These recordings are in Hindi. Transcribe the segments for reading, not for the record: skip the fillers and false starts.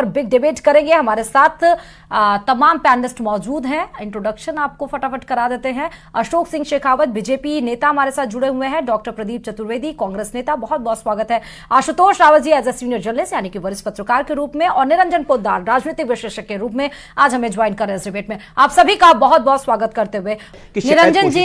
बिग डिबेट करेंगे। हमारे साथ तमाम पैनलिस्ट मौजूद हैं। इंट्रोडक्शन आपको फटाफट करा देते हैं। अशोक सिंह शेखावत बीजेपी नेता हमारे साथ जुड़े हुए हैं। डॉक्टर प्रदीप चतुर्वेदी कांग्रेस नेता, बहुत बहुत स्वागत है। Ashutosh Rawat ji as a senior journalist यानी कि वरिष्ठ पत्रकार के रूप में, और निरंजन पोद्दार राजनीतिक विश्लेषक के रूप में आज हमें ज्वाइन कर रहे हैं इस डिबेट में। आप सभी का बहुत बहुत स्वागत करते हुए निरंजन जी,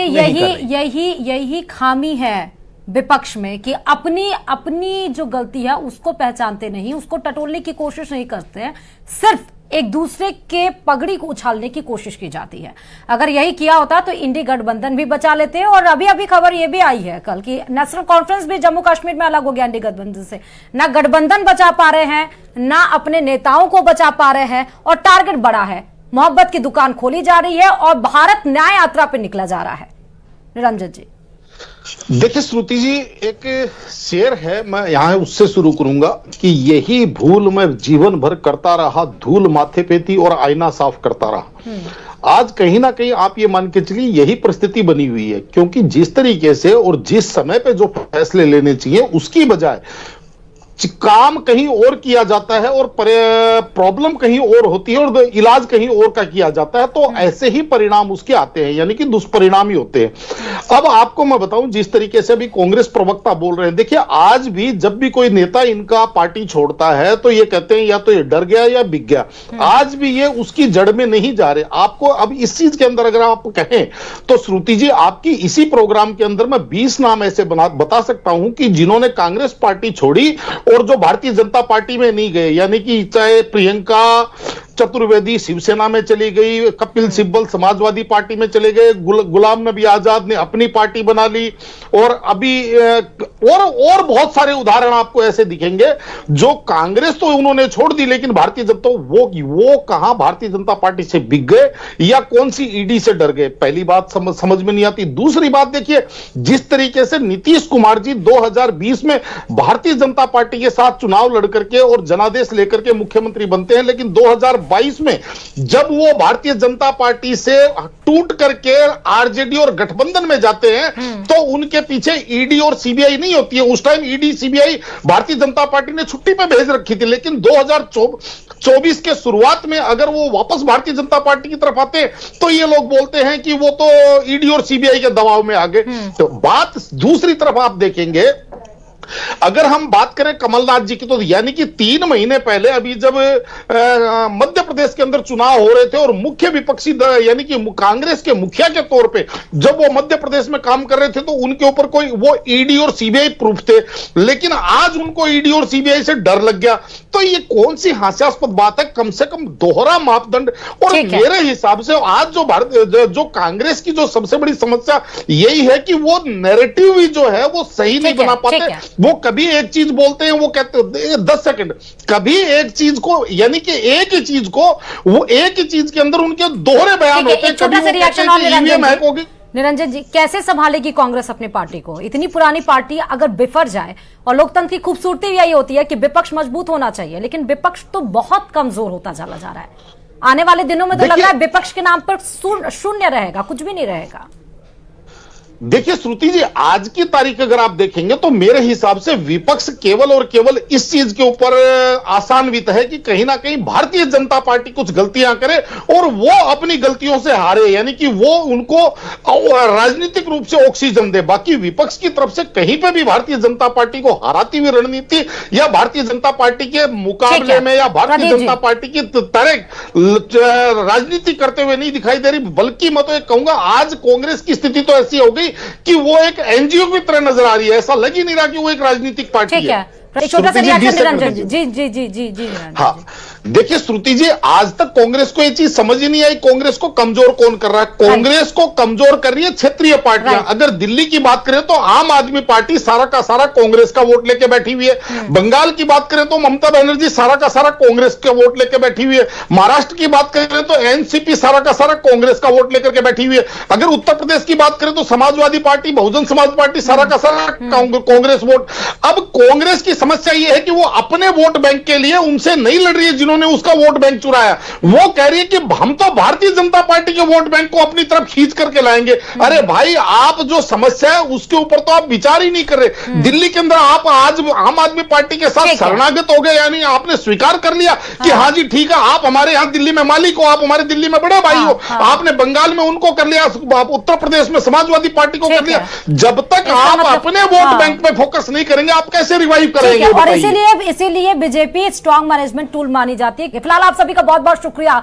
यही खामी है विपक्ष में कि अपनी जो गलती है उसको पहचानते नहीं, उसको टटोलने की कोशिश नहीं करते हैं, सिर्फ एक दूसरे के पगड़ी को उछालने की कोशिश की जाती है। अगर यही किया होता तो इंडी गठबंधन भी बचा लेते हैं। और अभी खबर यह भी आई है कल की नेशनल कॉन्फ्रेंस भी जम्मू कश्मीर में अलग हो गया इंडी गठबंधन से। ना गठबंधन बचा पा रहे हैं, ना अपने नेताओं को बचा पा रहे हैं, और टारगेट बड़ा है, मोहब्बत की दुकान खोली जा रही है और भारत न्याय यात्रा पर निकला जा रहा है। निरंजन जी देखिए श्रुति जी, एक शेर है, मैं यहां उससे शुरू करूंगा कि यही भूल मैं जीवन भर करता रहा, धूल माथे पे थी और आईना साफ करता रहा। आज कहीं ना कहीं आप ये मान के चलिए यही परिस्थिति बनी हुई है, क्योंकि जिस तरीके से और जिस समय पे जो फैसले लेने चाहिए उसकी बजाय काम कहीं और किया जाता है और प्रॉब्लम कहीं और होती है और इलाज कहीं और का किया जाता है, तो ऐसे ही परिणाम उसके आते हैं, यानी कि दुष्परिणाम ही होते हैं। अब आपको मैं बताऊं, जिस तरीके से अभी कांग्रेस प्रवक्ता बोल रहे हैं, देखिए आज भी जब भी कोई नेता इनका पार्टी छोड़ता है तो ये कहते हैं या तो ये डर गया या बिक गया। आज भी ये उसकी जड़ में नहीं जा रहे। आपको अब इस चीज के अंदर अगर आप कहें तो श्रुति जी, आपकी इसी प्रोग्राम के अंदर मैं 20 नाम ऐसे बता सकता हूं कि जिन्होंने कांग्रेस पार्टी छोड़ी और जो भारतीय जनता पार्टी में नहीं गए, यानी कि चाहे प्रियंका चतुर्वेदी शिवसेना में चली गई, कपिल सिब्बल समाजवादी पार्टी में चले गए, गुलाम नबी आजाद ने अपनी पार्टी बना ली, और अभी और बहुत सारे उदाहरण आपको ऐसे दिखेंगे जो कांग्रेस तो उन्होंने छोड़ दी, लेकिन भारतीय जनता वो कहां भारतीय जनता पार्टी से बिक गए या कौन सी ईडी से डर गए, पहली बात समझ में नहीं आती। दूसरी बात देखिए, जिस तरीके से नीतीश कुमार जी 2020 में भारतीय जनता पार्टी के साथ चुनाव लड़ करके और जनादेश लेकर के मुख्यमंत्री बनते हैं, लेकिन 2022 में जब वो भारतीय जनता पार्टी से टूट करके आरजेडी और गठबंधन में जाते हैं तो उनके पीछे ईडी और सीबीआई नहीं होती है। उस time ED CBI Bharatiya Janata party ने छुट्टी पे भेज रखी थी, लेकिन 2024 के शुरुआत में अगर वो वापस भारतीय जनता पार्टी की तरफ आते तो ये लोग बोलते हैं कि वो तो ईडी और सीबीआई के दबाव में आ गए। तो बात दूसरी तरफ आप देखेंगे, अगर हम बात करें कमलनाथ जी की, तो यानी कि 3 महीने पहले अभी जब मध्य प्रदेश के अंदर चुनाव हो रहे थे और मुख्य विपक्षी यानी कि कांग्रेस के मुखिया के तौर पे जब वो मध्य प्रदेश में काम कर रहे थे तो उनके ऊपर कोई वो ईडी और सीबीआई प्रूफ थे, लेकिन आज उनको ईडी और सीबीआई से डर लग गया। तो ये कौन सी हास्यास्पद बात है, कम से कम दोहरा मापदंड। और मेरे हिसाब से आज जो कांग्रेस की जो सबसे बड़ी समस्या यही है कि वो नैरेटिव ही जो है वो सही नहीं बना पाते। वो कभी एक चीज बोलते हैं, वो कहते हैं 10 सेकंड, कभी एक चीज को, यानी कि एक ही चीज को, वो एक ही चीज के अंदर उनके दोहरे बयान होते हैं। छोटा सा रिएक्शन निरंजन जी, कैसे संभालेगी कांग्रेस अपनी पार्टी को? इतनी पुरानी पार्टी अगर बिफर जाए, और लोकतंत्र की खूबसूरती यही होती है कि विपक्ष मजबूत होना चाहिए, लेकिन विपक्ष तो बहुत कमजोर होता चला जा रहा है। आने वाले दिनों में तो लग रहा है विपक्ष के नाम पर शून्य रहेगा, कुछ भी नहीं रहेगा। देखिए श्रुति जी, आज की तारीख अगर आप देखेंगे तो मेरे हिसाब से विपक्ष केवल और केवल इस चीज के ऊपर आसान्वित है कि कहीं ना कहीं भारतीय जनता पार्टी कुछ गलतियां करे और वो अपनी गलतियों से हारे, यानी कि वो उनको राजनीतिक रूप से ऑक्सीजन दे। बाकी विपक्ष की तरफ से कहीं पे भी भारतीय जनता पार्टी को हराती हुई रणनीति या भारतीय जनता पार्टी के मुकाबले में या भारतीय जनता पार्टी की तरह राजनीति करते हुए नहीं दिखाई दे रही। बल्कि मैं तो एक कहूंगा, आज कांग्रेस की स्थिति तो ऐसी हो गई कि वो एक एनजीओ की तरह नजर आ रही है, ऐसा लग ही नहीं रहा कि वो एक राजनीतिक पार्टी है। छोटा सा रिएक्शन निरंजन जी। जी जी जी जी जी हाँ, देखिए श्रुति जी, आज तक कांग्रेस को ये चीज समझ ही नहीं आई कांग्रेस को कमजोर कौन कर रहा है। कांग्रेस को कमजोर कर रही है क्षेत्रीय पार्टियां। अगर दिल्ली की बात करें तो आम आदमी पार्टी सारा का सारा कांग्रेस का वोट लेके बैठी हुई है। बंगाल की बात करें तो ममता बनर्जी सारा का सारा कांग्रेस का वोट लेके बैठी हुई है। महाराष्ट्र की बात करें तो एनसीपी सारा का सारा कांग्रेस का वोट लेकर के बैठी हुई है। अगर उत्तर प्रदेश की बात करें तो समाजवादी पार्टी, बहुजन समाज पार्टी सारा का सारा कांग्रेस वोट। अब कांग्रेस की समस्या ये है कि वो अपने वोट बैंक के लिए उनसे नहीं लड़ रही है जिन्होंने उसका वोट बैंक चुराया। वो कह रही है कि हम तो भारतीय जनता पार्टी के वोट बैंक को अपनी तरफ खींच करके लाएंगे। अरे भाई, आप जो समस्या है उसके ऊपर तो आप विचार ही नहीं कर रहे। दिल्ली के अंदर आप आज आम आदमी पार्टी के साथ शरणागत हो गए, यानी आपने स्वीकार कर लिया कि हाँ जी ठीक है, आप हमारे यहाँ दिल्ली में मालिक हो, आप हमारे दिल्ली में बड़े भाई हो। आपने बंगाल में उनको कर लिया, उत्तर प्रदेश में समाजवादी पार्टी को कर लिया। जब तक आप अपने वोट बैंक पे फोकस नहीं करेंगे, आप कैसे रिवाइव करेंगे? और इसीलिए बीजेपी स्ट्रांग मैनेजमेंट टूल मानी जाती है। फिलहाल आप सभी का बहुत बहुत शुक्रिया।